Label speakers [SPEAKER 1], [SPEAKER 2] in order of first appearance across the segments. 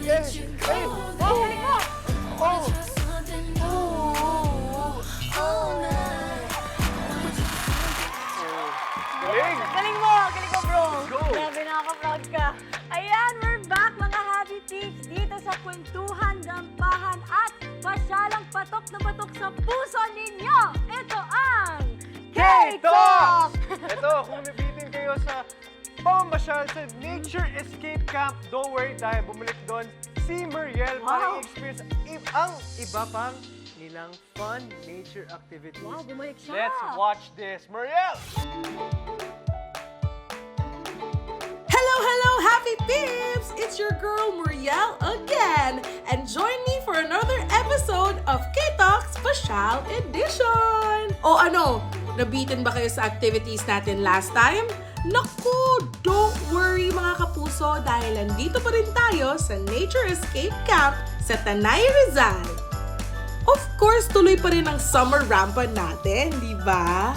[SPEAKER 1] Galing mo! Galing mo, bro.
[SPEAKER 2] Go.
[SPEAKER 1] Grabe, nakaka-proud ka. Ayan, we're back mga Happy Peeps dito sa kwentuhan, gampahan at pasyalang patok na patok sa puso ninyo. Ito ang K-Talk!
[SPEAKER 2] Ito, kung nabitin kayo sa pamamasyal sa Nature Escape Camp, don't worry dahil bumalik doon si Muriel para
[SPEAKER 1] Wow.
[SPEAKER 2] i-experience ang iba pang nilang fun nature activities.
[SPEAKER 1] Wow, bumalik siya.
[SPEAKER 2] Let's watch this. Muriel!
[SPEAKER 3] Hello, Happy Peeps! It's your girl, Muriel, again. And join me for another episode of K-Talks Special Edition. O ano, nabitin ba kayo sa activities natin last time? Naku, don't worry mga kapuso dahil nandito pa rin tayo sa Nature Escape Camp sa Tanay, Rizal. Of course, tuloy pa rin ang summer rampant natin, di ba?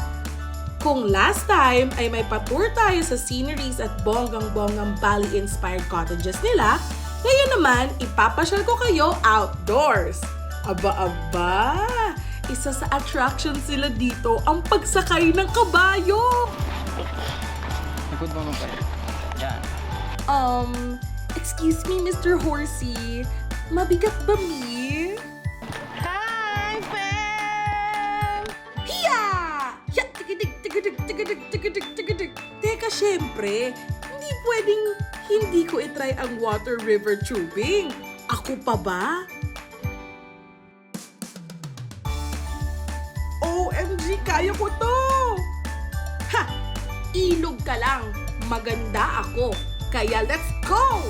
[SPEAKER 3] Kung last time ay may pa-tour tayo sa sceneries at bonggang-bonggang Bali-inspired cottages nila, ngayon naman, ipapasyal ko kayo outdoors. Aba, isa sa attractions sila dito ang pagsakay ng kabayo.
[SPEAKER 4] Likod mo kayo. Yan.
[SPEAKER 3] Excuse me, Mr. Horsey. Mabigat ba, mi?
[SPEAKER 1] Hi, fam!
[SPEAKER 3] Hiya! Ya! Tigidig! Teka, syempre, hindi pwedeng hindi ko itry ang water river tubing. Ako pa ba? OMG, kaya ko to! Ha! Ilog ka lang. Maganda ako. Kaya let's go!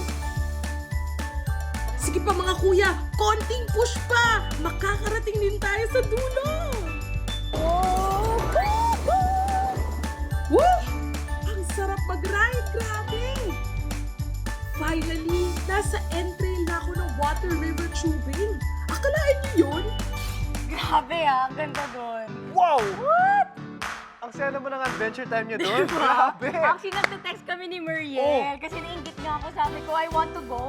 [SPEAKER 3] Sige pa mga kuya, konting push pa. Makakarating din tayo sa dulo. Woo! Ang sarap mag-ride, grabe! Finally, nasa entry na ako ng water river tubing. Akalaan niyo yun?
[SPEAKER 1] Grabe ang ganda doon.
[SPEAKER 2] Wow!
[SPEAKER 1] What?
[SPEAKER 2] Ang saya naman ng adventure time niya doon.
[SPEAKER 1] Diba?
[SPEAKER 2] Grabe!
[SPEAKER 1] Actually, nagte-text kami ni Muriel kasi nainggit nga ako. Sabi ko, I want to go.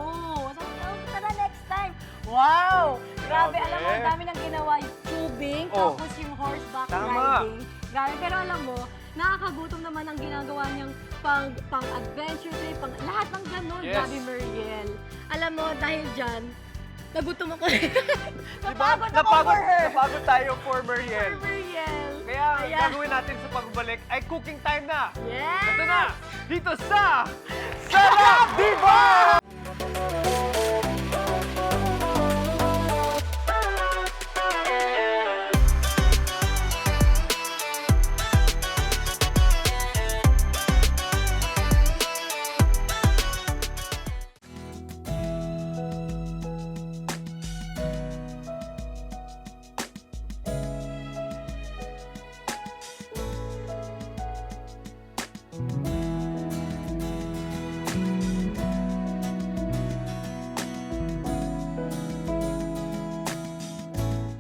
[SPEAKER 1] Sabi ko, tara next time. Wow! Grabe,
[SPEAKER 2] Grabe.
[SPEAKER 1] alam mo, ang dami nang ginawa. Yung tubing,
[SPEAKER 2] Oh.
[SPEAKER 1] tapos yung horseback
[SPEAKER 2] Tama.
[SPEAKER 1] riding. Grabe, pero alam mo, nakakagutom naman ang ginagawa niyang pang-adventure trip, lahat ng ganun.
[SPEAKER 2] Yes.
[SPEAKER 1] Grabe, Muriel. Alam mo, dahil dyan, nagutom ako.
[SPEAKER 2] Diba?
[SPEAKER 1] Napagod ako for her.
[SPEAKER 2] Napagod tayo for
[SPEAKER 1] For
[SPEAKER 2] Muriel.
[SPEAKER 1] Muriel.
[SPEAKER 2] Kaya
[SPEAKER 1] Ayan.
[SPEAKER 2] gagawin natin sa pagbalik ay cooking time na.
[SPEAKER 1] Yes!
[SPEAKER 2] Ito na, dito sa Sarap Diba!